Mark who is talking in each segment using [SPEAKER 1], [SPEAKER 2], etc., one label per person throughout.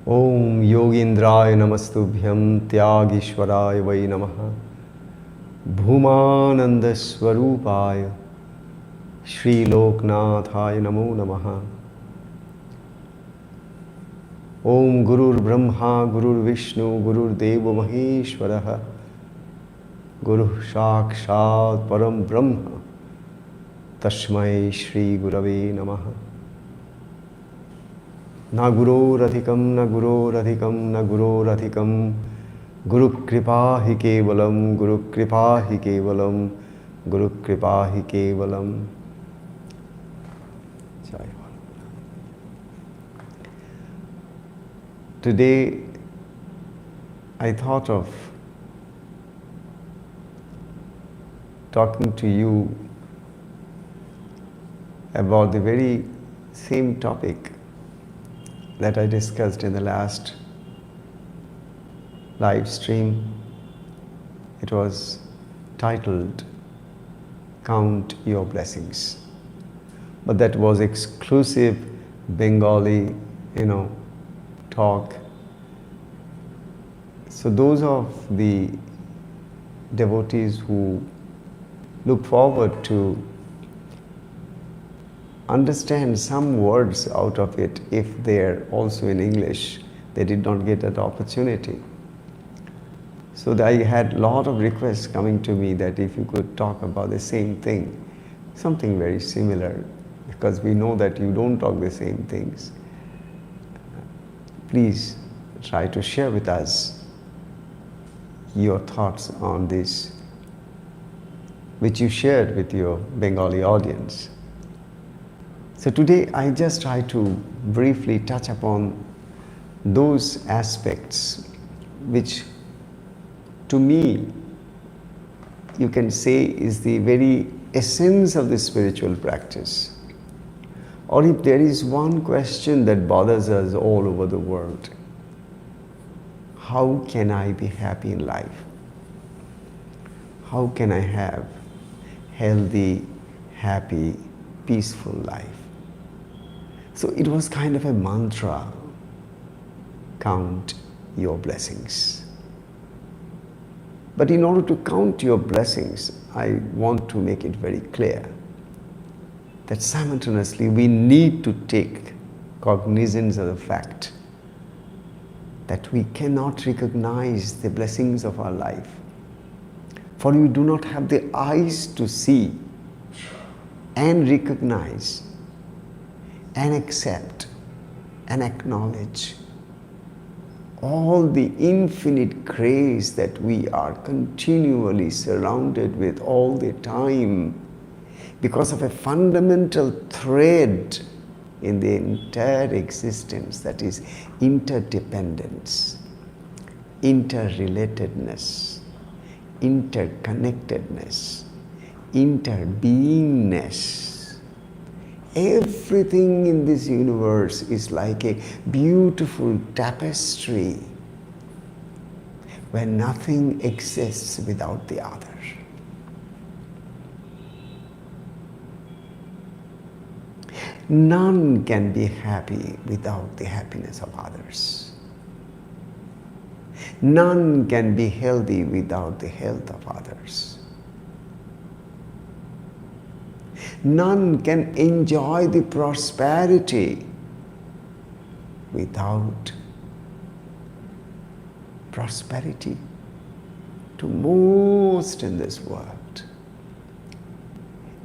[SPEAKER 1] Om Yogindraya Namastubhyam Tyagishwaraya Vai Namaha Bhumananda Swarupaya Shri Loknathaya Namo Namaha. Om Gurur Brahma Gurur Vishnu Gurur Deva Maheshwaraha Guru Sakshat Param Brahma Tasmai Shri Gurave Namaha. Na Guroradhikam Na Guroradhikam Na Guroradhikam Guru Kripa Hi Kevalam Guru Kripa Hi Kevalam Guru Kripa Hi Kevalam. Today I thought of talking to you about the very same topic that I discussed in the last live stream. It was titled Count Your Blessings. But that was exclusive Bengali, talk. So those of the devotees who look forward to understand some words out of it, if they're also in English, they did not get that opportunity. So I had a lot of requests coming to me that if you could talk about the same thing, something very similar, because we know that you don't talk the same things. Please try to share with us your thoughts on this, which you shared with your Bengali audience. So today I just try to briefly touch upon those aspects which to me you can say is the very essence of the spiritual practice. Or if there is one question that bothers us all over the world, how can I be happy in life? How can I have healthy, happy, peaceful life? So it was kind of a mantra, count your blessings. But in order to count your blessings, I want to make it very clear that simultaneously we need to take cognizance of the fact that we cannot recognize the blessings of our life, for we do not have the eyes to see and recognize and accept and acknowledge all the infinite grace that we are continually surrounded with all the time, because of a fundamental thread in the entire existence, that is interdependence, interrelatedness, interconnectedness, interbeingness. Everything in this universe is like a beautiful tapestry where nothing exists without the other. None can be happy without the happiness of others. None can be healthy without the health of others. None can enjoy the prosperity without prosperity to most in this world.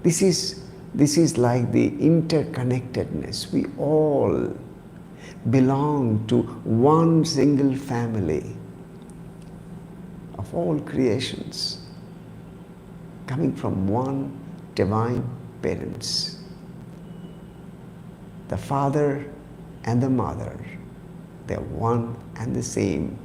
[SPEAKER 1] This is like the interconnectedness. We all belong to one single family of all creations, coming from one divine parents. The father and the mother, they're one and the same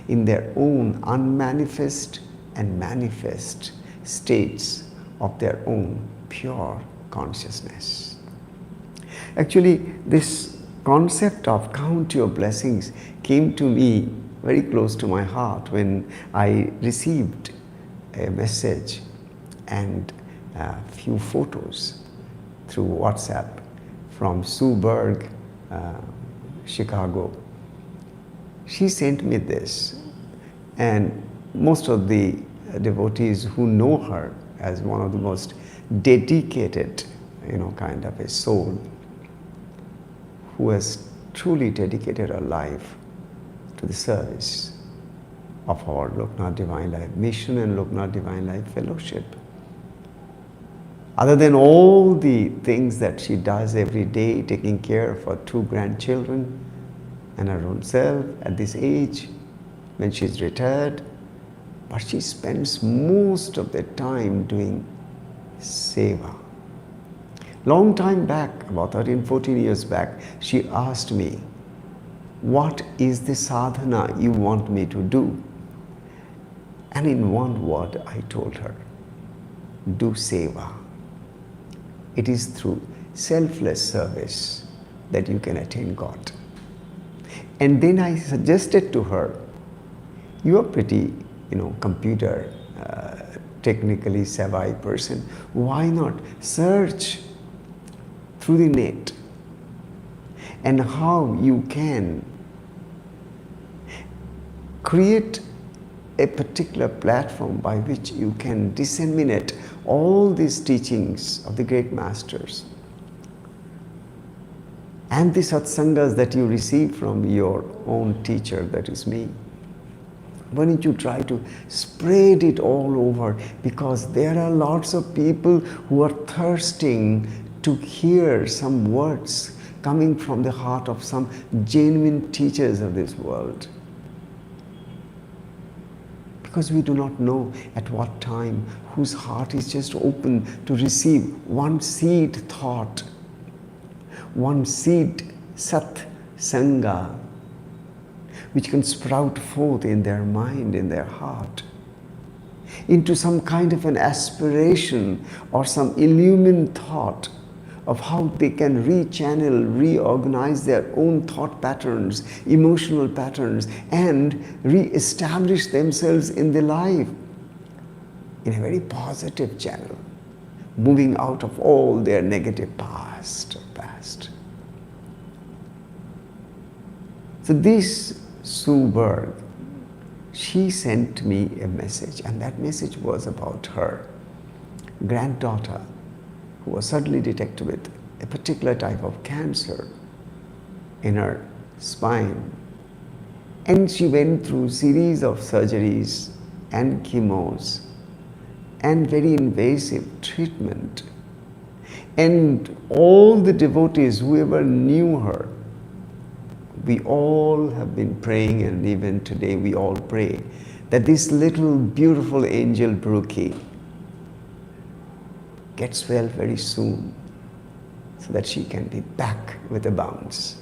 [SPEAKER 1] in their own unmanifest and manifest states of their own pure consciousness. Actually, this concept of count your blessings came to me very close to my heart when I received a message and a few photos through WhatsApp from Sue Berg, Chicago. she sent me this, and most of the devotees who know her as one of the most dedicated, kind of a soul who has truly dedicated her life to the service of our Loknath Divine Life Mission and Loknath Divine Life Fellowship. Other than all the things that she does every day, taking care of her 2 grandchildren and her own self at this age when she's retired, but she spends most of the time doing seva. Long time back, about 13, 14 years back, she asked me, what is the sadhana you want me to do? And in one word, I told her, do seva. It is through selfless service that you can attain God. And then I suggested to her, you are pretty, computer, technically savvy person. Why not search through the net and how you can create a particular platform by which you can disseminate all these teachings of the great masters and the satsangas that you receive from your own teacher, that is me. Why don't you try to spread it all over, because there are lots of people who are thirsting to hear some words coming from the heart of some genuine teachers of this world. Because we do not know at what time whose heart is just open to receive one seed thought, one seed sat sangha, which can sprout forth in their mind, in their heart, into some kind of an aspiration or some illumined thought of how they can rechannel, reorganize their own thought patterns, emotional patterns, and re-establish themselves in the life in a very positive channel, moving out of all their negative past. So this Sue Berg, she sent me a message, and that message was about her granddaughter who was suddenly detected with a particular type of cancer in her spine. And she went through series of surgeries and chemos and very invasive treatment. And all the devotees, whoever knew her, we all have been praying, and even today we all pray that this little beautiful angel Brookie gets well very soon so that she can be back with a bounce.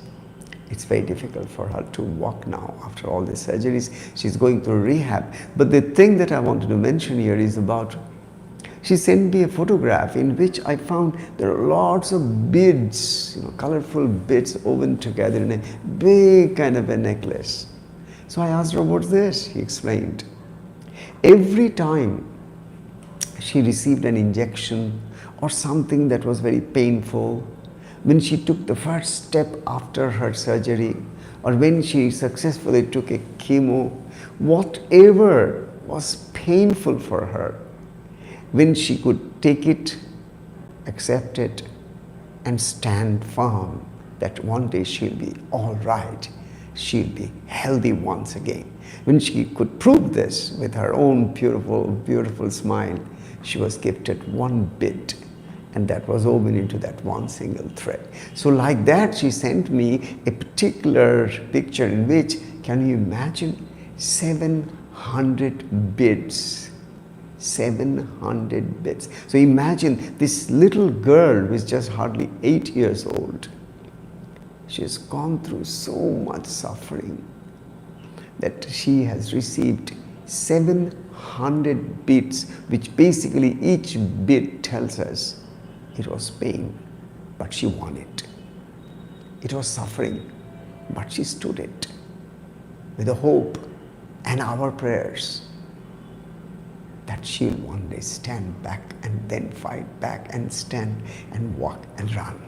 [SPEAKER 1] It's very difficult for her to walk now after all the surgeries. She's going through rehab. But the thing that I wanted to mention here is about, she sent me a photograph in which I found there are lots of beads, colorful beads woven together in a big kind of a necklace. So I asked her, what's this? She explained. Every time she received an injection or something that was very painful, when she took the first step after her surgery, or when she successfully took a chemo, whatever was painful for her, when she could take it, accept it, and stand firm that one day she'll be all right, she'll be healthy once again. When she could prove this with her own beautiful, beautiful smile, she was gifted one bit, and that was woven into that one single thread. So like that, she sent me a particular picture in which, can you imagine, 700 beads. 700 bits. So imagine this little girl who is just hardly 8 years old. She has gone through so much suffering that she has received 700 bits, which basically each bit tells us it was pain, but she won it. It was suffering, but she stood it with the hope and our prayers that she'll one day stand back and then fight back and stand and walk and run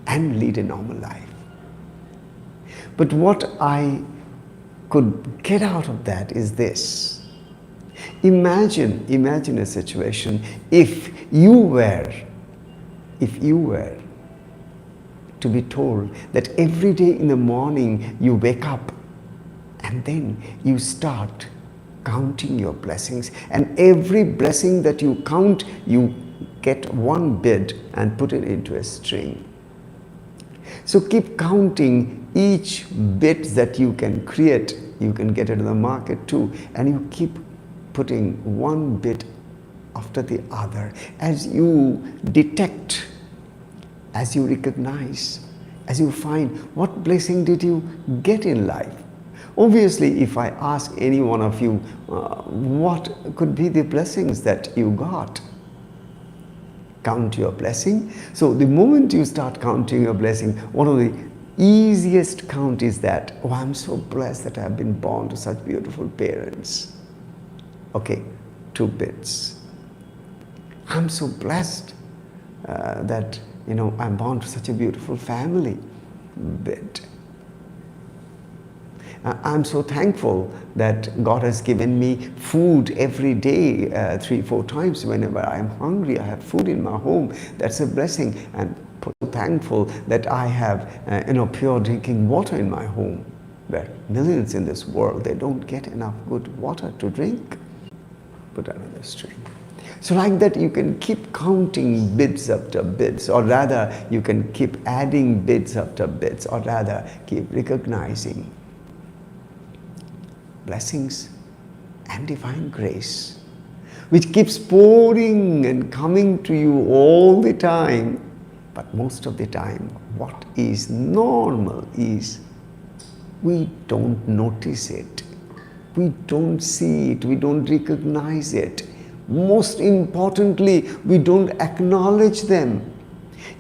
[SPEAKER 1] and lead a normal life. But what I could get out of that is this. Imagine a situation if you were to be told that every day in the morning you wake up and then you start counting your blessings, and every blessing that you count, you get one bid and put it into a string. So keep counting each bit that you can create. You can get it in the market too, and you keep putting one bit after the other as you detect, as you recognize, as you find what blessing did you get in life. Obviously, if I ask any one of you, what could be the blessings that you got? Count your blessing. So the moment you start counting your blessing, one of the easiest count is that, oh, I'm so blessed that I've been born to such beautiful parents. Okay, 2 bits. I'm so blessed that, I'm born to such a beautiful family. Bit. I'm so thankful that God has given me food every day, 3-4 times. Whenever I'm hungry, I have food in my home. That's a blessing. I'm so thankful that I have pure drinking water in my home, where millions in this world, they don't get enough good water to drink. Put another string. So like that, you can keep counting bits after bits, or rather you can keep adding bits after bits, or rather keep recognizing blessings and divine grace, which keeps pouring and coming to you all the time. But most of the time, what is normal is we don't notice it. We don't see it. We don't recognize it. Most importantly, we don't acknowledge them.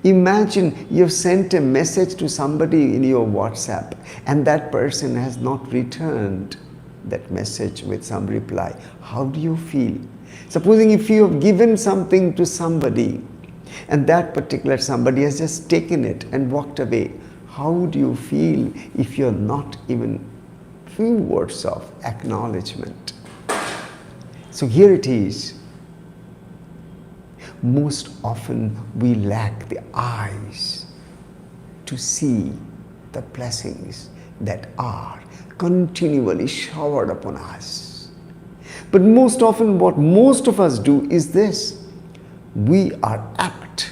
[SPEAKER 1] Imagine you've sent a message to somebody in your WhatsApp and that person has not returned that message with some reply. How do you feel? Supposing if you have given something to somebody and that particular somebody has just taken it and walked away, how do you feel if you're not even few words of acknowledgement? So here it is. Most often we lack the eyes to see the blessings that are continually showered upon us. But most often what most of us do is this. We are apt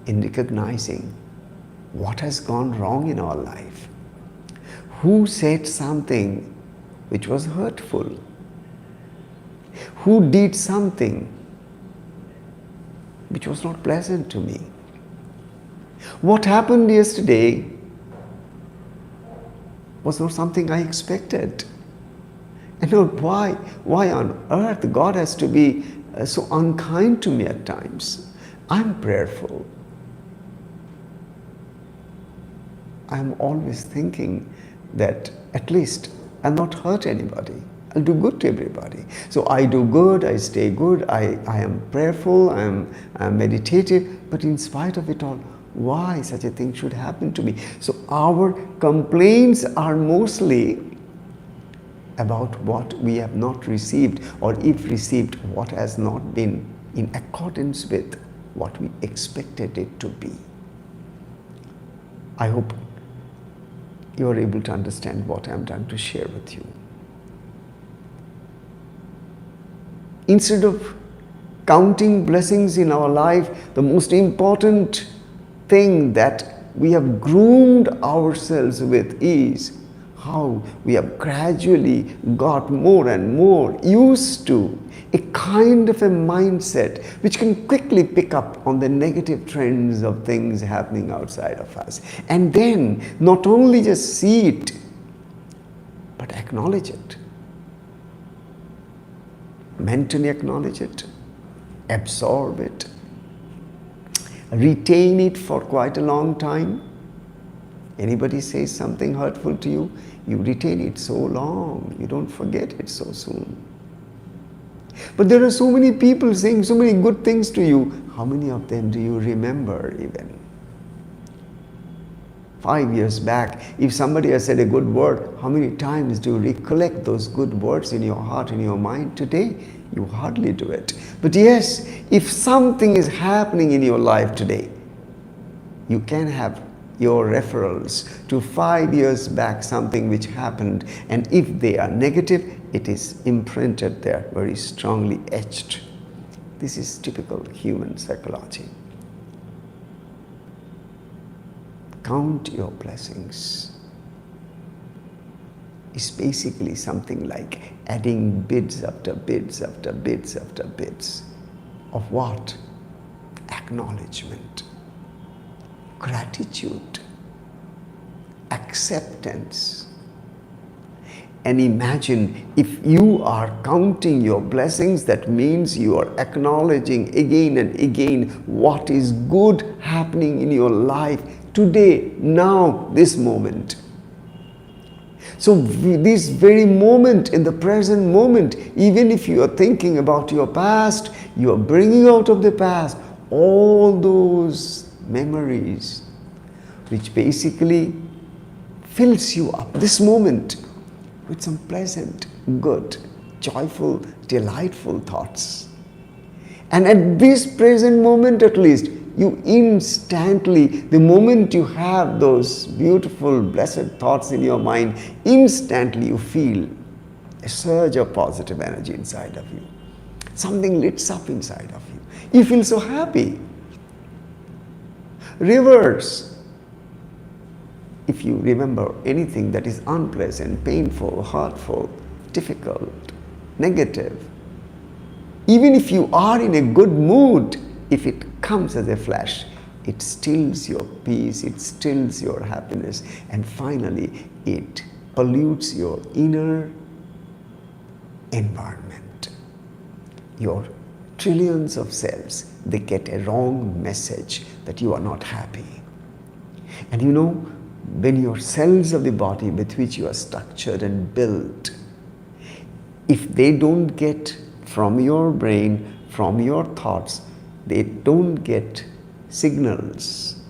[SPEAKER 1] in recognizing what has gone wrong in our life. Who said something which was hurtful? Who did something which was not pleasant to me? What happened yesterday was not something I expected. And why on earth God has to be so unkind to me at times? I'm prayerful. I'm always thinking that at least I'll not hurt anybody. I'll do good to everybody. So I do good, I stay good, I am prayerful, I'm meditative, but in spite of it all, why such a thing should happen to me? So our complaints are mostly about what we have not received, or if received, what has not been in accordance with what we expected it to be. I hope you are able to understand what I am trying to share with you. Instead of counting blessings in our life, the most important thing that we have groomed ourselves with is how we have gradually got more and more used to a kind of a mindset which can quickly pick up on the negative trends of things happening outside of us, and then not only just see it but acknowledge it, mentally acknowledge it, absorb it, retain it for quite a long time. Anybody says something hurtful to you, you retain it so long, you don't forget it so soon. But there are so many people saying so many good things to you. How many of them do you remember even? 5 years back, if somebody has said a good word, how many times do you recollect those good words in your heart, in your mind? Today, you hardly do it. But yes, if something is happening in your life today, you can have your referrals to 5 years back, something which happened, and if they are negative, it is imprinted there, very strongly etched. This is typical human psychology. Count your blessings is basically something like adding bids after bids after bids after bids of what? Acknowledgement, gratitude, acceptance. And imagine if you are counting your blessings, that means you are acknowledging again and again what is good happening in your life today, now, this moment. So this very moment, in the present moment, even if you are thinking about your past, you are bringing out of the past all those memories which basically fills you up this moment with some pleasant, good, joyful, delightful thoughts. And at this present moment at least, you instantly, the moment you have those beautiful, blessed thoughts in your mind, instantly you feel a surge of positive energy inside of you. Something lights up inside of you. You feel so happy. Reverse. If you remember anything that is unpleasant, painful, hurtful, difficult, negative, even if you are in a good mood, if it comes as a flash, it stills your peace, it stills your happiness, and finally it pollutes your inner environment. Your trillions of cells, they get a wrong message that you are not happy. And you know, when your cells of the body with which you are structured and built, if they don't get from your brain, from your thoughts, they don't get signals.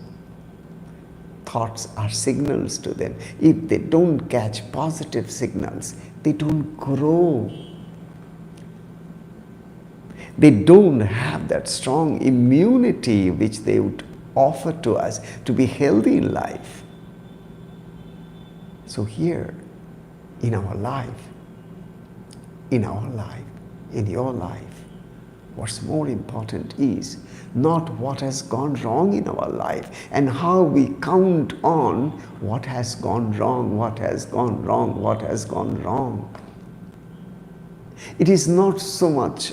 [SPEAKER 1] Thoughts are signals to them. If they don't catch positive signals, they don't grow. They don't have that strong immunity which they would offer to us to be healthy in life. So here, in our life, in your life, what's more important is not what has gone wrong in our life and how we count on what has gone wrong, what has gone wrong, what has gone wrong. It is not so much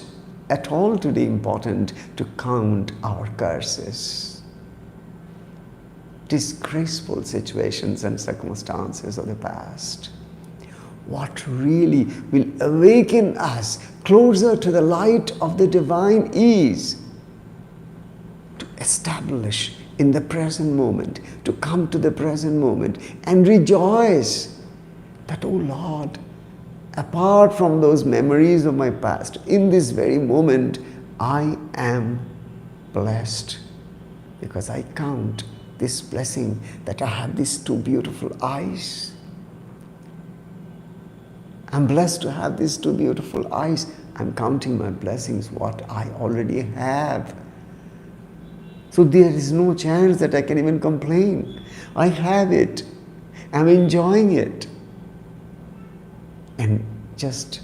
[SPEAKER 1] at all today important to count our curses, disgraceful situations and circumstances of the past. What really will awaken us closer to the light of the divine is to establish in the present moment, to come to the present moment and rejoice that, oh Lord, apart from those memories of my past, in this very moment, I am blessed because I count this blessing that I have these two beautiful eyes. I'm blessed to have these two beautiful eyes. I'm counting my blessings, what I already have. So there is no chance that I can even complain. I have it. I'm enjoying it. And just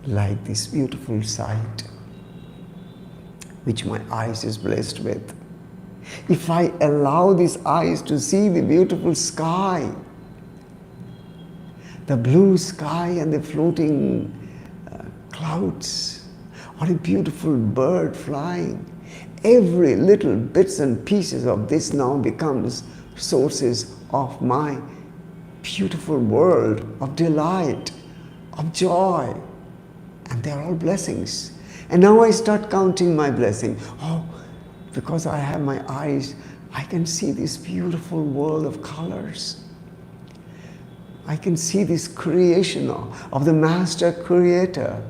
[SPEAKER 1] like this beautiful sight, which my eyes is blessed with, if I allow these eyes to see the beautiful sky, the blue sky and the floating clouds, or a beautiful bird flying, every little bits and pieces of this now becomes sources of my beautiful world of delight, of joy, and they're all blessings. And now I start counting my blessing. Oh, because I have my eyes, I can see this beautiful world of colors. I can see this creation of the Master Creator.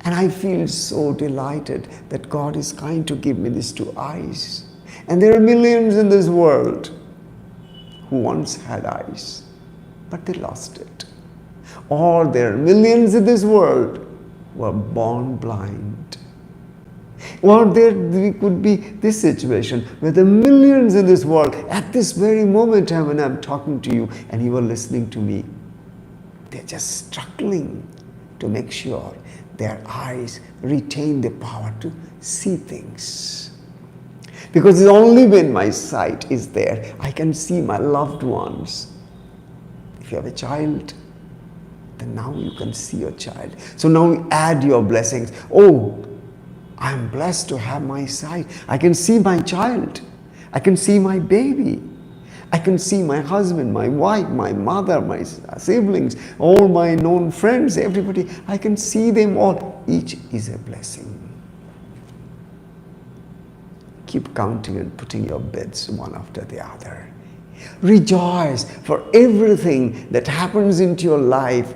[SPEAKER 1] And I feel so delighted that God is kind to give me these two eyes. And there are millions in this world. who once had eyes, but they lost it. Or there are millions in this world who are born blind. Or there could be this situation where the millions in this world, at this very moment when I'm talking to you and you are listening to me, they're just struggling to make sure their eyes retain the power to see things. Because it's only when my sight is there, I can see my loved ones. If you have a child, then now you can see your child. So now you add your blessings. Oh, I'm blessed to have my sight. I can see my child. I can see my baby. I can see my husband, my wife, my mother, my siblings, all my known friends, everybody. I can see them all. Each is a blessing. Keep counting and putting your beds one after the other. Rejoice for everything that happens into your life,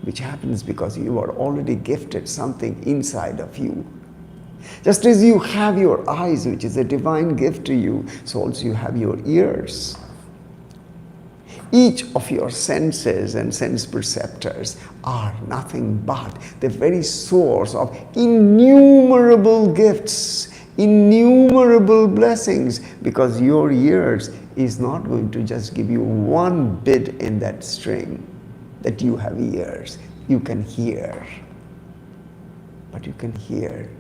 [SPEAKER 1] which happens because you are already gifted something inside of you. Just as you have your eyes, which is a divine gift to you, so also you have your ears. Each of your senses and sense perceptors are nothing but the very source of innumerable gifts, innumerable blessings, because your ears is not going to just give you one bit in that string that you have ears. You can hear, but you can hear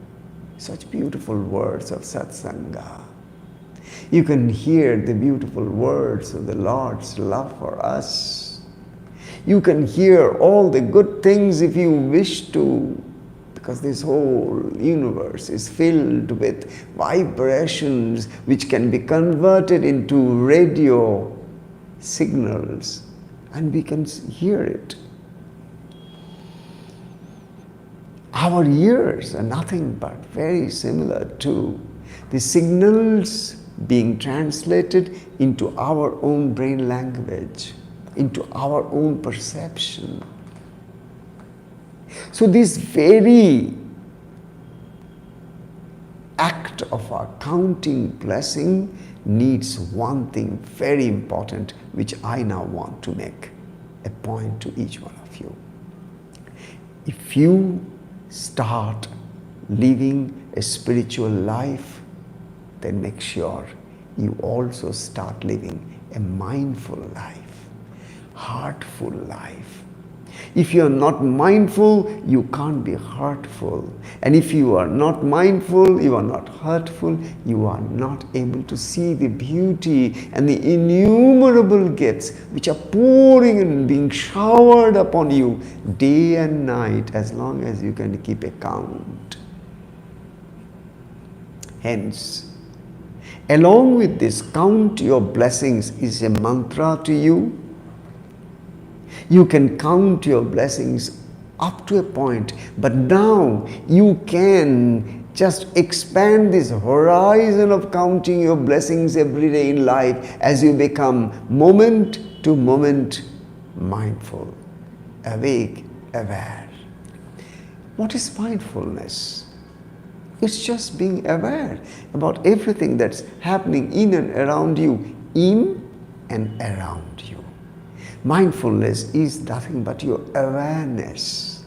[SPEAKER 1] such beautiful words of satsanga. You can hear the beautiful words of the Lord's love for us. You can hear all the good things if you wish to, because this whole universe is filled with vibrations which can be converted into radio signals, and we can hear it. Our ears are nothing but very similar to the signals being translated into our own brain language, into our own perception. So this very act of our counting blessing needs one thing very important, which I now want to make a point to each one of you. If you start living a spiritual life, then make sure you also start living a mindful life, heartful life. If you are not mindful, you can't be hurtful. And if you are not mindful, you are not hurtful, you are not able to see the beauty and the innumerable gifts which are pouring and being showered upon you day and night, as long as you can keep a count. Hence, along with this, count your blessings is a mantra to you. You can count your blessings up to a point, but now you can just expand this horizon of counting your blessings every day in life as you become moment to moment mindful, awake, aware. What is mindfulness? It's just being aware about everything that's happening in and around you, in and around you. Mindfulness is nothing but your awareness.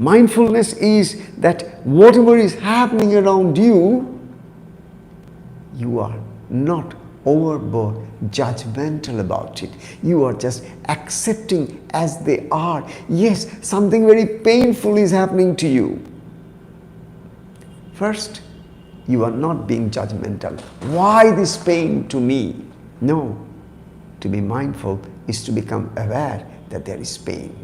[SPEAKER 1] Mindfulness is that whatever is happening around you, you are not overboard judgmental about it. You are just accepting as they are. Yes, something very painful is happening to you. First, you are not being judgmental. Why this pain to me? No. To be mindful is to become aware that there is pain.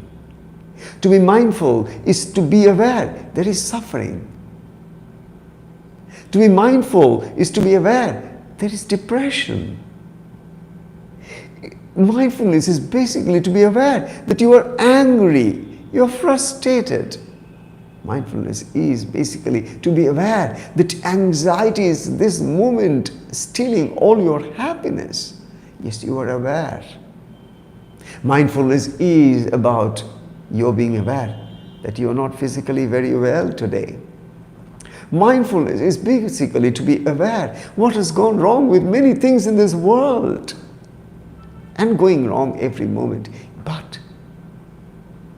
[SPEAKER 1] To be mindful is to be aware there is suffering. To be mindful is to be aware there is depression. Mindfulness is basically to be aware that you are angry, you are frustrated. Mindfulness is basically to be aware that anxiety is this moment stealing all your happiness. Yes, you are aware. Mindfulness is about your being aware that you are not physically very well today. Mindfulness is basically to be aware what has gone wrong with many things in this world. and going wrong every moment, but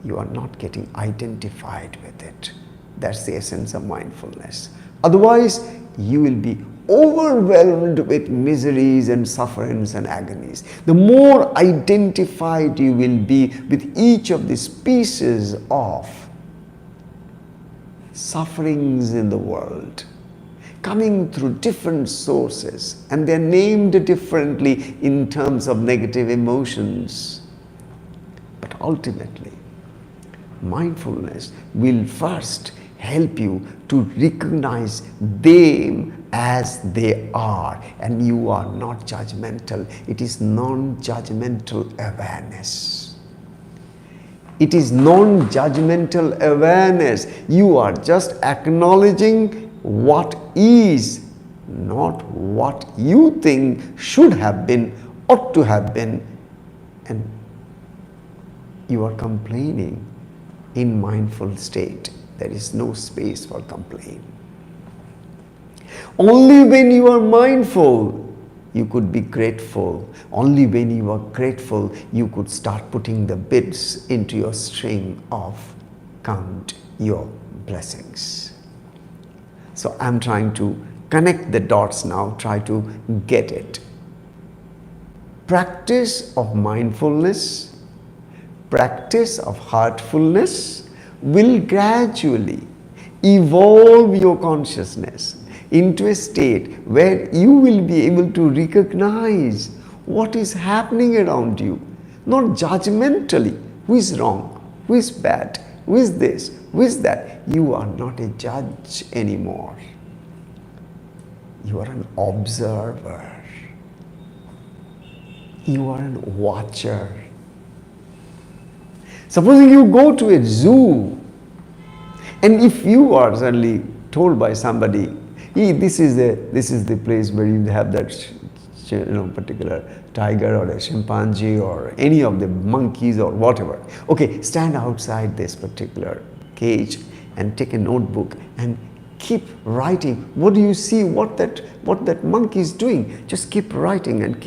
[SPEAKER 1] you are not getting identified with it. That's the essence of mindfulness. Otherwise, you will be overwhelmed with miseries and sufferings and agonies. The more identified you will be with each of these pieces of sufferings in the world, coming through different sources, and they're named differently in terms of negative emotions. But ultimately, mindfulness will first help you to recognize them as they are, and you are not judgmental. It is non-judgmental awareness. It is non-judgmental awareness. You are just acknowledging what is, not what you think should have been, ought to have been, and you are complaining in mindful state. There is no space for complaint. Only when you are mindful, you could be grateful. Only when you are grateful, you could start putting the bits into your string of count your blessings. So I'm trying to connect the dots now, try to get it. Practice of mindfulness, practice of heartfulness will gradually evolve your consciousness into a state where you will be able to recognize what is happening around you, not judgmentally. Who is wrong? Who is bad? Who is this? Who is that? You are not a judge anymore. You are an observer. You are a watcher. Supposing you go to a zoo, and if you are suddenly told by somebody, hey, this is the place where you have that particular tiger or a chimpanzee or any of the monkeys or whatever. Okay, stand outside this particular cage and take a notebook and keep writing. What do you see? What that monkey is doing? Just keep writing and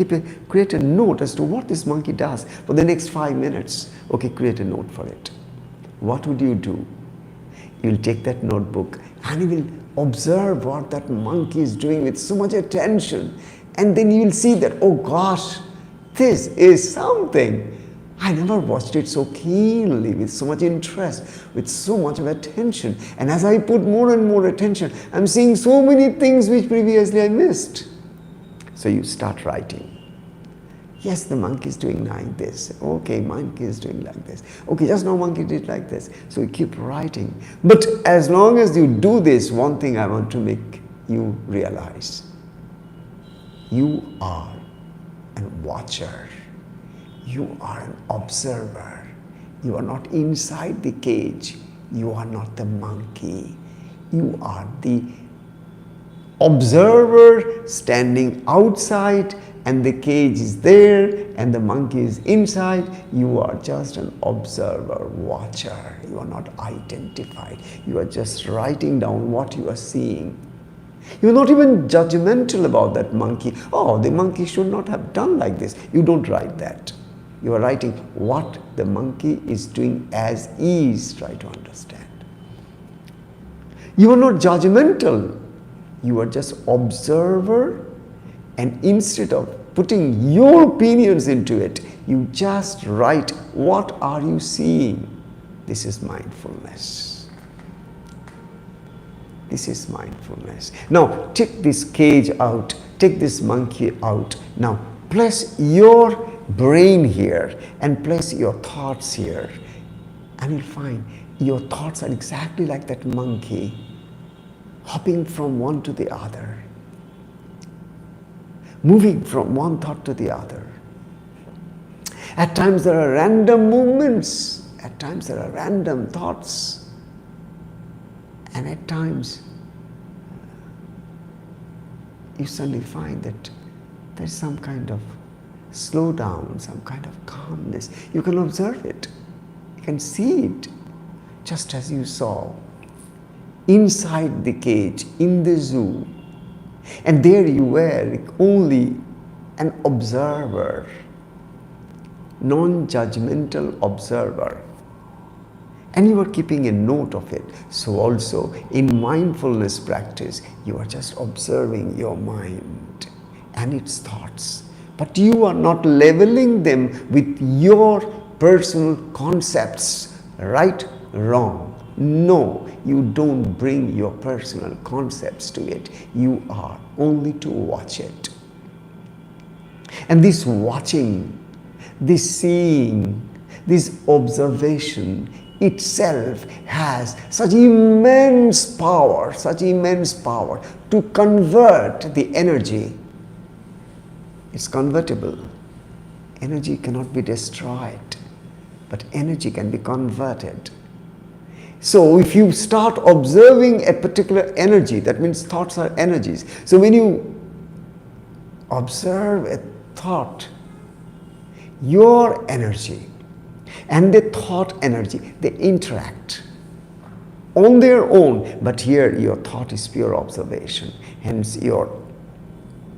[SPEAKER 1] create a note as to what this monkey does for the next 5 minutes. Okay, create a note for it. What would you do? You'll take that notebook and you will observe what that monkey is doing with so much attention, and then you will see that, oh gosh, this is something. I never watched it so keenly, with so much interest, with so much of attention. And as I put more and more attention, I'm seeing so many things which previously I missed. So you start writing. Yes, the monkey is doing like this. Okay, monkey is doing like this. Okay, just now monkey did like this. So you keep writing. But as long as you do this, one thing I want to make you realize. You are a watcher. You are an observer. You are not inside the cage. You are not the monkey. You are the observer standing outside, and the cage is there and the monkey is inside. You are just an observer, watcher. You are not identified. You are just writing down what you are seeing. You are not even judgmental about that monkey. Oh, the monkey should not have done like this. You don't write that. You are writing what the monkey is doing as is. Try to understand. You are not judgmental. You are just observer, and instead of putting your opinions into it, you just write what are you seeing. This is mindfulness. This is mindfulness. Now take this cage out, take this monkey out. Now place your brain here and place your thoughts here, and you'll find your thoughts are exactly like that monkey, hopping from one to the other, moving from one thought to the other. At times there are random movements, at times there are random thoughts, and at times you suddenly find that there's some kind of slow down, some kind of calmness. You can observe it. You can see it, just as you saw inside the cage, in the zoo. And there you were, only an observer. non-judgmental observer. And you are keeping a note of it. So also in mindfulness practice, you are just observing your mind and its thoughts. But you are not leveling them with your personal concepts, right, wrong. No, you don't bring your personal concepts to it. You are only to watch it. And this watching, this seeing, this observation itself has such immense power to convert the energy. It's convertible. Energy cannot be destroyed, but energy can be converted. So if you start observing a particular energy, that means thoughts are energies. So when you observe a thought, your energy and the thought energy, they interact on their own. But here your thought is pure observation. Hence your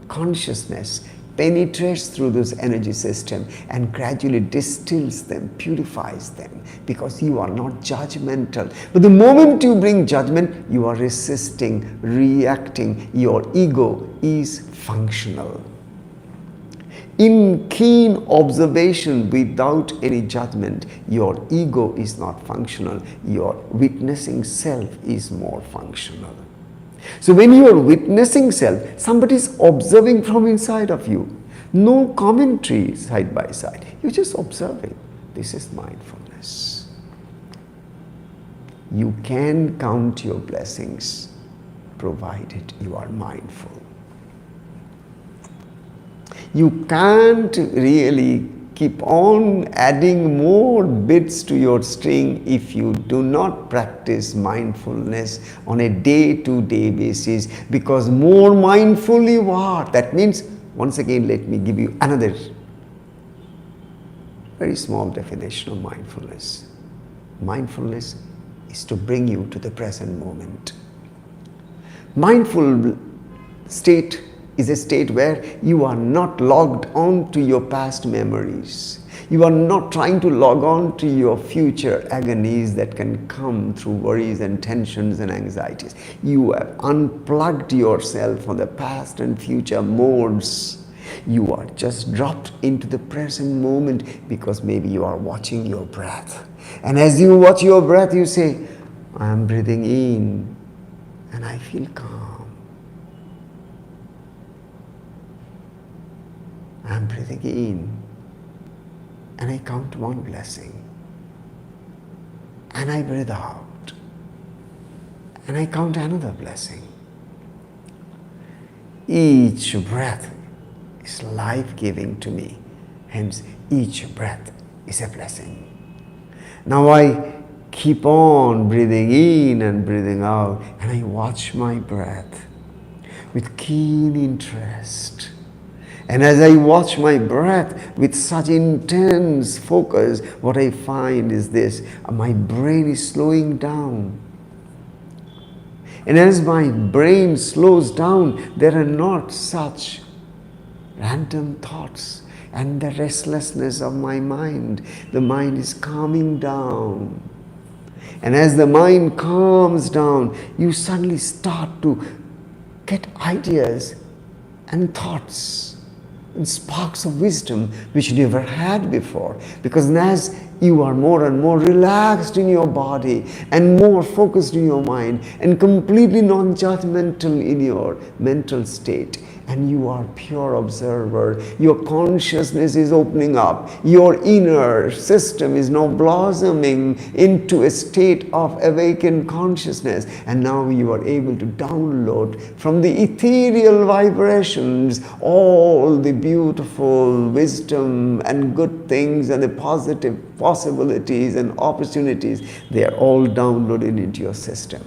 [SPEAKER 1] consciousness penetrates through those energy system and gradually distills them, purifies them, because you are not judgmental. But the moment you bring judgment, you are resisting, reacting. Your ego is functional. In keen observation without any judgment, your ego is not functional. Your witnessing self is more functional. So when you are witnessing self, somebody is observing from inside of you. No commentary side by side. You're just observing. This is mindfulness. You can count your blessings provided you are mindful. You can't really keep on adding more bits to your string if you do not practice mindfulness on a day-to-day basis, because more mindful you are. That means, once again, let me give you another very small definition of mindfulness. Mindfulness is to bring you to the present moment. Mindful state is a state where you are not logged on to your past memories. You are not trying to log on to your future agonies that can come through worries and tensions and anxieties. You have unplugged yourself from the past and future modes. You are just dropped into the present moment, because maybe you are watching your breath. And as you watch your breath, you say, I am breathing in and I feel calm. I am breathing in and I count one blessing, and I breathe out and I count another blessing. Each breath is life-giving to me, hence each breath is a blessing. Now I keep on breathing in and breathing out, and I watch my breath with keen interest. And as I watch my breath with such intense focus, what I find is this: my brain is slowing down. And as my brain slows down, there are not such random thoughts and the restlessness of my mind. The mind is calming down. And as the mind calms down, you suddenly start to get ideas and thoughts and sparks of wisdom which you never had before. Because as you are more and more relaxed in your body and more focused in your mind and completely non-judgmental in your mental state, and you are pure observer, your consciousness is opening up, your inner system is now blossoming into a state of awakened consciousness, and now you are able to download from the ethereal vibrations all the beautiful wisdom and good things and the positive possibilities and opportunities. They are all downloaded into your system.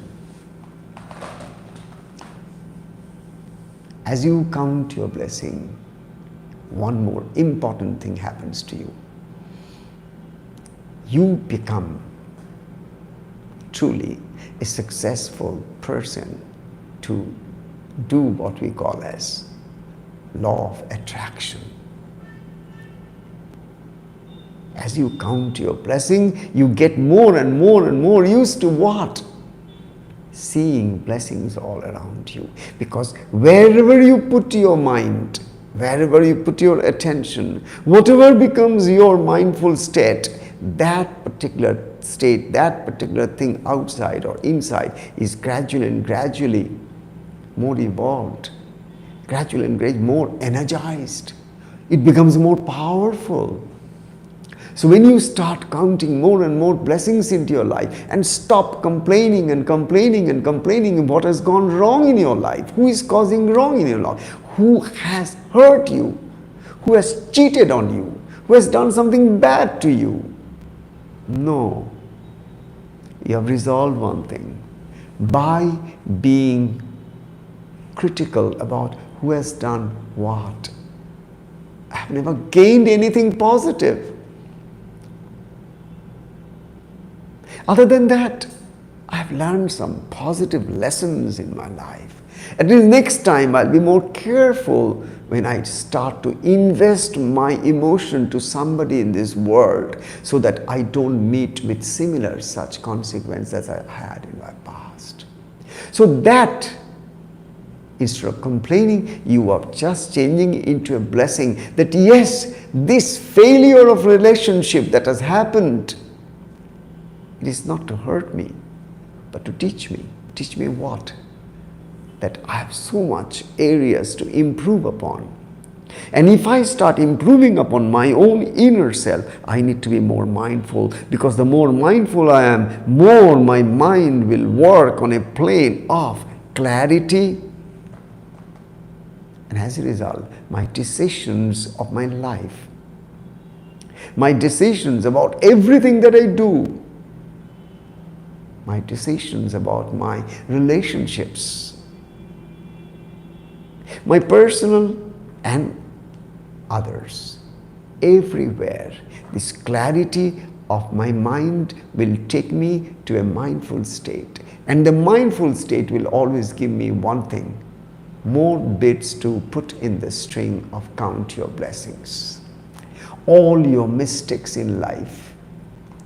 [SPEAKER 1] As you count your blessing, one more important thing happens to you. You become truly a successful person to do what we call as law of attraction. As you count your blessing, you get more and more and more used to what? Seeing blessings all around you. Because wherever you put your mind, wherever you put your attention, whatever becomes your mindful state, that particular state, that particular thing outside or inside is gradually more evolved, gradually more energized. It becomes more powerful. So when you start counting more and more blessings into your life and stop complaining and complaining what has gone wrong in your life, who is causing wrong in your life, who has hurt you, who has cheated on you, who has done something bad to you. No. You have resolved one thing. By being critical about who has done what, I have never gained anything positive. Other than that, I have learned some positive lessons in my life. At least next time I'll be more careful when I start to invest my emotion to somebody in this world so that I don't meet with similar such consequences as I had in my past. So that, instead of complaining, you are just changing into a blessing that yes, this failure of relationship that has happened, it is not to hurt me, but to teach me. Teach me what? That I have so much areas to improve upon. And if I start improving upon my own inner self, I need to be more mindful, because the more mindful I am, more my mind will work on a plane of clarity. And as a result, my decisions of my life, my decisions about everything that I do, my decisions about my relationships, my personal and others, everywhere, this clarity of my mind will take me to a mindful state. And the mindful state will always give me one thing: more bits to put in the string of count your blessings. All your mistakes in life,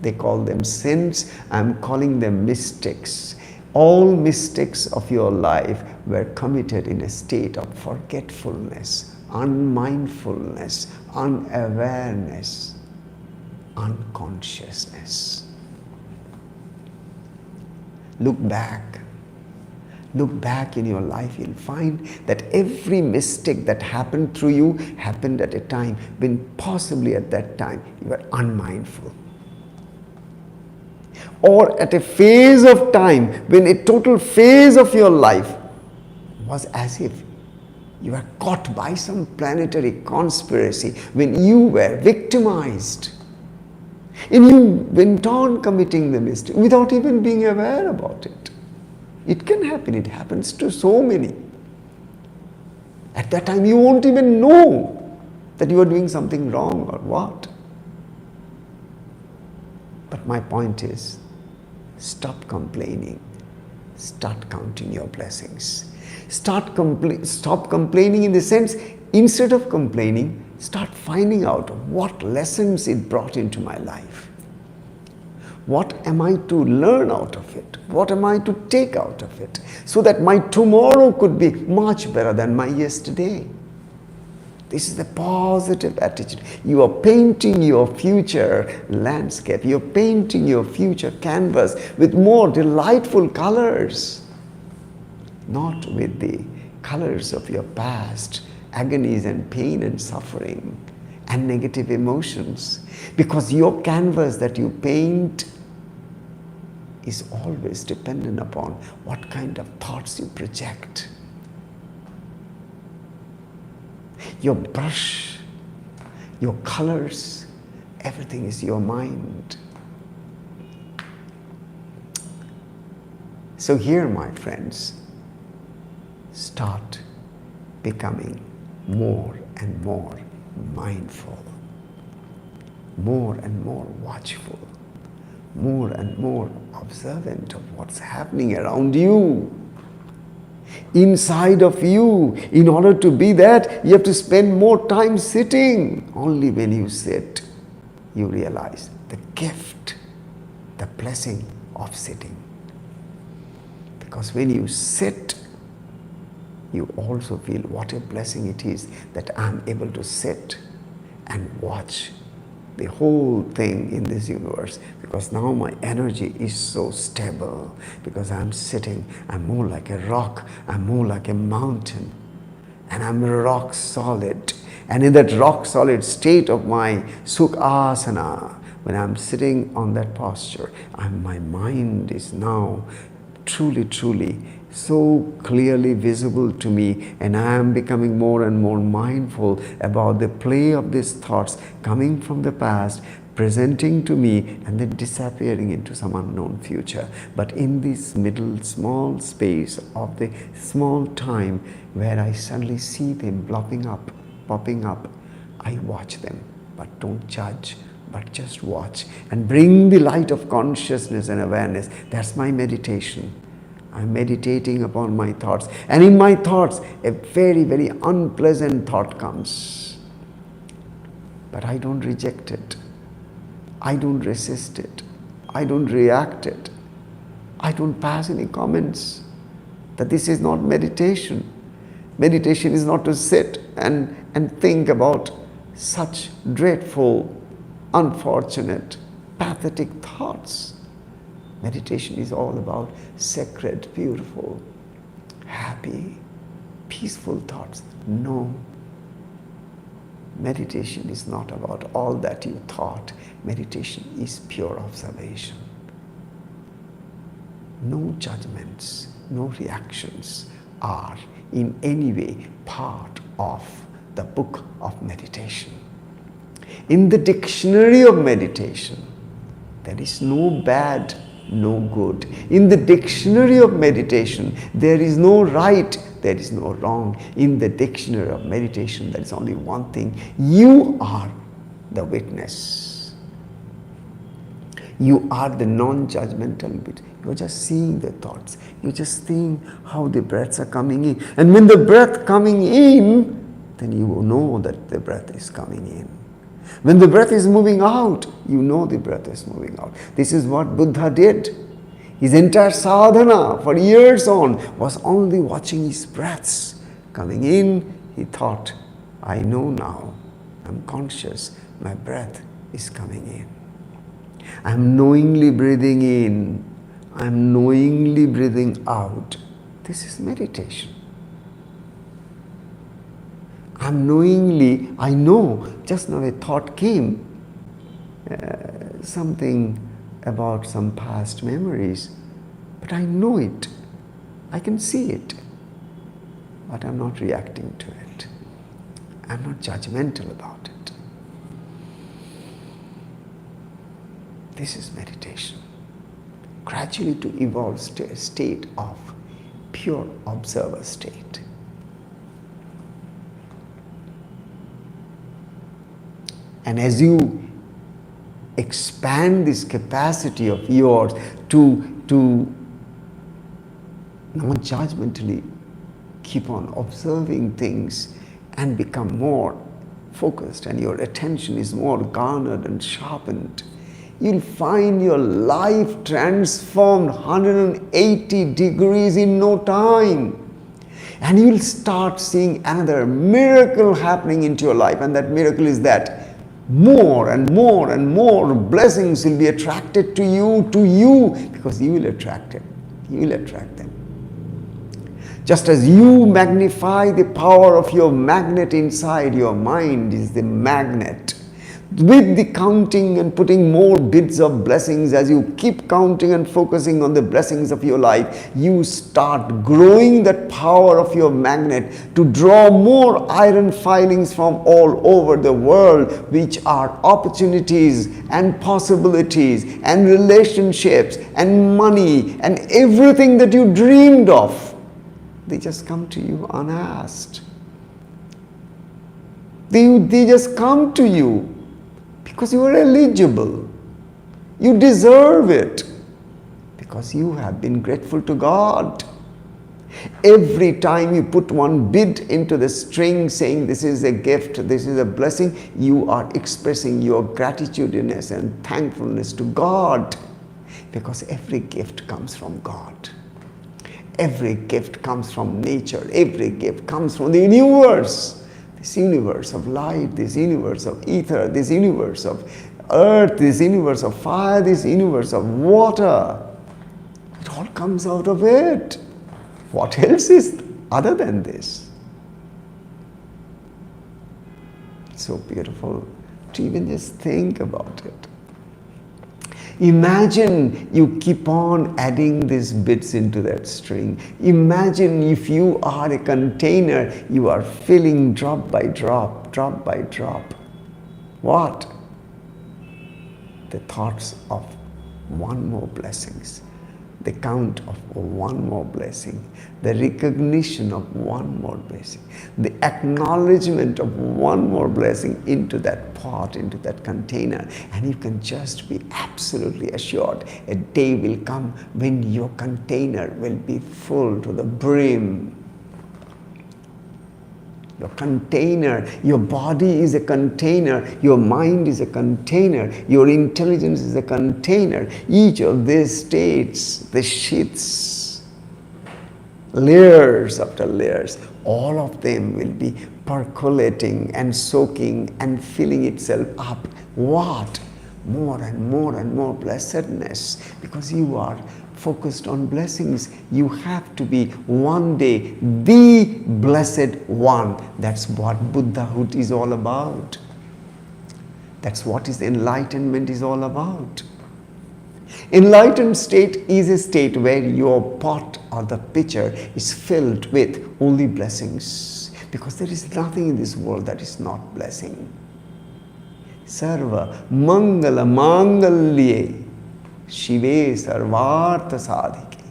[SPEAKER 1] they call them sins, I'm calling them mistakes. All mistakes of your life were committed in a state of forgetfulness, unmindfulness, unawareness, unconsciousness. Look back in your life, you'll find that every mistake that happened through you happened at a time when possibly at that time you were unmindful. Or at a phase of time when a total phase of your life was as if you were caught by some planetary conspiracy, when you were victimized. And you went on committing the mistake without even being aware about it. It can happen. It happens to so many. At that time, you won't even know that you are doing something wrong or what. But my point is, stop complaining. Start counting your blessings. Stop complaining in the sense, instead of complaining, start finding out what lessons it brought into my life. What am I to learn out of it? What am I to take out of it? So that my tomorrow could be much better than my yesterday. This is the positive attitude. You are painting your future landscape. You are painting your future canvas with more delightful colors. Not with the colors of your past, agonies and pain and suffering and negative emotions. Because your canvas that you paint is always dependent upon what kind of thoughts you project. Your brush, your colors, everything is your mind. So here, my friends, start becoming more and more mindful, more and more watchful, more and more observant of what's happening around you. Inside of you. In order to be that, you have to spend more time sitting. Only when you sit, you realize the gift, the blessing of sitting. Because when you sit, you also feel what a blessing it is that I'm able to sit and watch the whole thing in this universe, because now my energy is so stable, because I'm sitting, I'm more like a rock, I'm more like a mountain, and I'm rock solid. And in that rock solid state of my Sukhasana, when I'm sitting on that posture, my mind is now truly so clearly visible to me, and I am becoming more and more mindful about the play of these thoughts coming from the past, presenting to me, and then disappearing into some unknown future. But in this middle small space of the small time where I suddenly see them popping up, I watch them, but don't judge, but just watch and bring the light of consciousness and awareness. That's my meditation. I'm meditating upon my thoughts, and in my thoughts a very unpleasant thought comes, but I don't reject it, I don't resist it, I don't react it, I don't pass any comments that this is not meditation. Meditation is not to sit and think about such dreadful, unfortunate, pathetic thoughts. Meditation is all about sacred, beautiful, happy, peaceful thoughts. No. Meditation is not about all that you thought. Meditation is pure observation. No judgments, no reactions are in any way part of the book of meditation. In the dictionary of meditation, there is no bad, no good. In the dictionary of meditation, there is no right, there is no wrong. In the dictionary of meditation, there is only one thing. You are the witness. You are the non-judgmental bit. You're just seeing the thoughts. You're just seeing how the breaths are coming in. And when the breath coming in, then you will know that the breath is coming in. When the breath is moving out, you know the breath is moving out. This is what Buddha did. His entire sadhana for years on was only watching his breaths. Coming in, he thought, I know now, I'm conscious, my breath is coming in. I'm knowingly breathing in, I'm knowingly breathing out. This is meditation. I know, just now a thought came, something about some past memories, but I know it, I can see it, but I'm not reacting to it. I'm not judgmental about it. This is meditation. Gradually to evolve to a state of pure observer state. And as you expand this capacity of yours to non-judgmentally keep on observing things and become more focused, and your attention is more garnered and sharpened, you'll find your life transformed 180 degrees in no time. And you'll start seeing another miracle happening into your life, and that miracle is that more and more blessings will be attracted to you, because you will attract it. You will attract them. Just as you magnify the power of your magnet inside, your mind is the magnet. With the counting and putting more bits of blessings, as you keep counting and focusing on the blessings of your life, you start growing that power of your magnet to draw more iron filings from all over the world, which are opportunities and possibilities and relationships and money and everything that you dreamed of. They just come to you unasked. They just come to you. Because you are eligible. You deserve it. Because you have been grateful to God. Every time you put one bid into the string saying this is a gift, this is a blessing, you are expressing your gratitudinous and thankfulness to God, because every gift comes from God. Every gift comes from nature. Every gift comes from the universe. This universe of light, this universe of ether, this universe of earth, this universe of fire, this universe of water. It all comes out of it. What else is other than this? It's so beautiful to even just think about it. Imagine you keep on adding these bits into that string. Imagine if you are a container, you are filling drop by drop, drop by drop. What? The thoughts of one more blessings, the count of one more blessing, the recognition of one more blessing, the acknowledgement of one more blessing into that pot, into that container. And you can just be absolutely assured a day will come when your container will be full to the brim. Your container, your body is a container, your mind is a container, your intelligence is a container. Each of these states, the sheaths, layers after layers, all of them will be percolating and soaking and filling itself up. What? More and more and more blessedness, because you are focused on blessings. You have to be one day the blessed one. That's what Buddhahood is all about. That's what is enlightenment is all about. Enlightened state is a state where your pot or the pitcher is filled with only blessings, because there is nothing in this world that is not blessing. Sarva Mangala Mangalye Shive Sarvartha Sadhike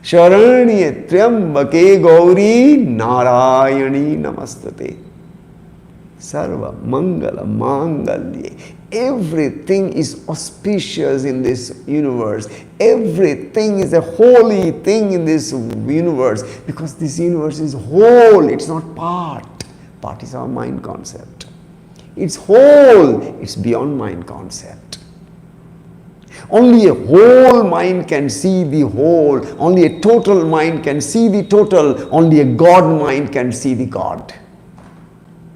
[SPEAKER 1] Sharanye Triambake Gauri Narayani Namastate. Sarva Mangala Mangalye. Everything is auspicious in this universe. Everything is a holy thing in this universe, because this universe is whole, it's not part. Part is our mind concept. It's whole, it's beyond mind concept. Only a whole mind can see the whole. Only a total mind can see the total. Only a God mind can see the God.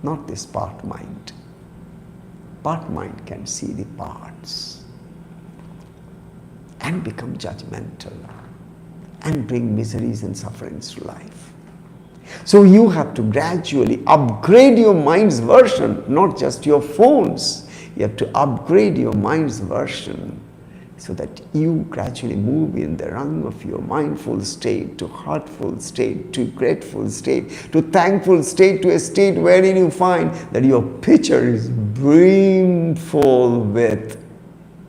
[SPEAKER 1] Not this part mind. Part mind can see the parts and become judgmental and bring miseries and sufferings to life. So you have to gradually upgrade your mind's version, not just your phones. You have to upgrade your mind's version, so that you gradually move in the rung of your mindful state to heartful state, to grateful state, to thankful state, to a state wherein you find that your pitcher is brimful with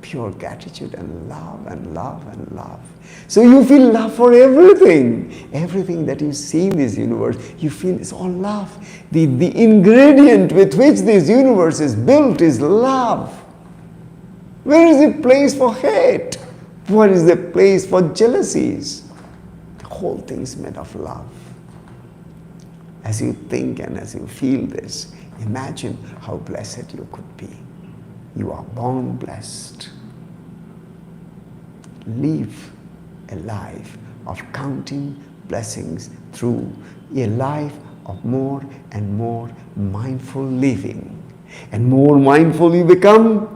[SPEAKER 1] pure gratitude and love and love and love. So you feel love for everything. Everything that you see in this universe, you feel it's all love. The ingredient with which this universe is built is love. Where is the place for hate? What is the place for jealousies? The whole thing is made of love. As you think and as you feel this, imagine how blessed you could be. You are born blessed. Live a life of counting blessings through a life of more and more mindful living. And more mindful you become,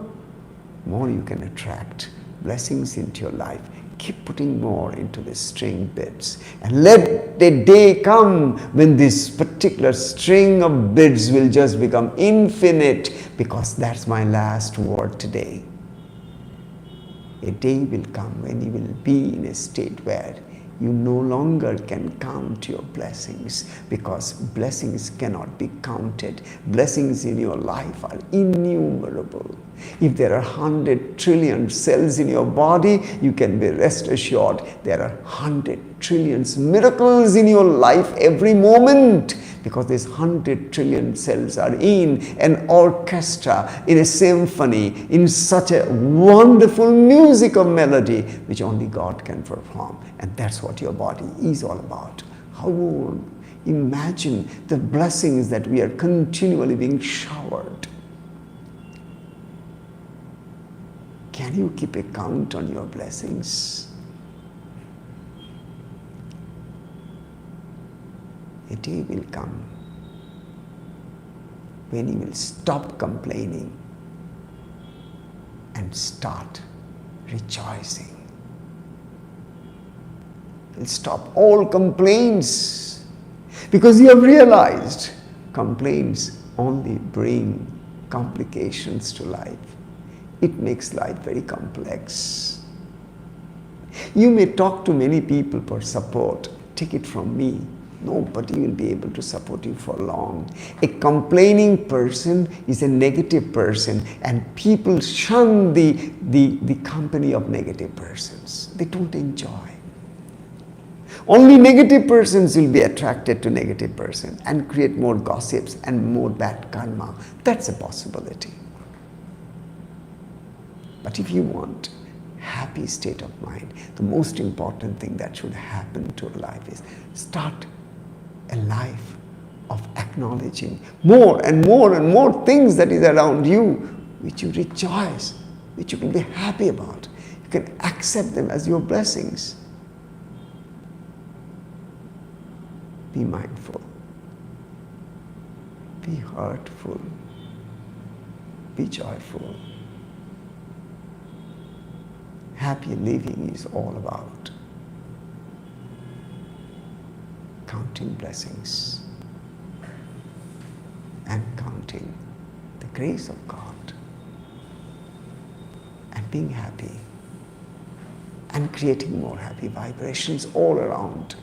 [SPEAKER 1] more you can attract blessings into your life. Keep putting more into the string bits, and let the day come when this particular string of bits will just become infinite, because that's my last word today. A day will come when you will be in a state where you no longer can count your blessings, because blessings cannot be counted. Blessings in your life are innumerable. If there are 100 trillion cells in your body, you can be rest assured there are 100 trillion miracles in your life every moment, because these 100 trillion cells are in an orchestra, in a symphony, in such a wonderful music of melody which only God can perform. And that's what your body is all about. How imagine the blessings that we are continually being showered. Can you keep a count on your blessings? A day will come when you will stop complaining and start rejoicing. You'll stop all complaints, because you have realized complaints only bring complications to life. It makes life very complex. You may talk to many people for support. Take it from me, nobody will be able to support you for long. A complaining person is a negative person, and people shun the company of negative persons. They don't enjoy. Only negative persons will be attracted to negative persons and create more gossips and more bad karma. That's a possibility. But if you want happy state of mind, the most important thing that should happen to your life is start a life of acknowledging more and more and more things that is around you, which you rejoice, which you can be happy about. You can accept them as your blessings. Be mindful. Be heartful. Be joyful. Happy living is all about counting blessings and counting the grace of God and being happy and creating more happy vibrations all around,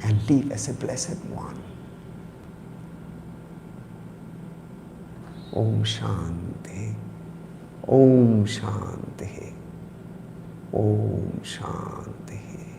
[SPEAKER 1] and live as a blessed one. Om Shanti. Om Shanti. Om Shanti.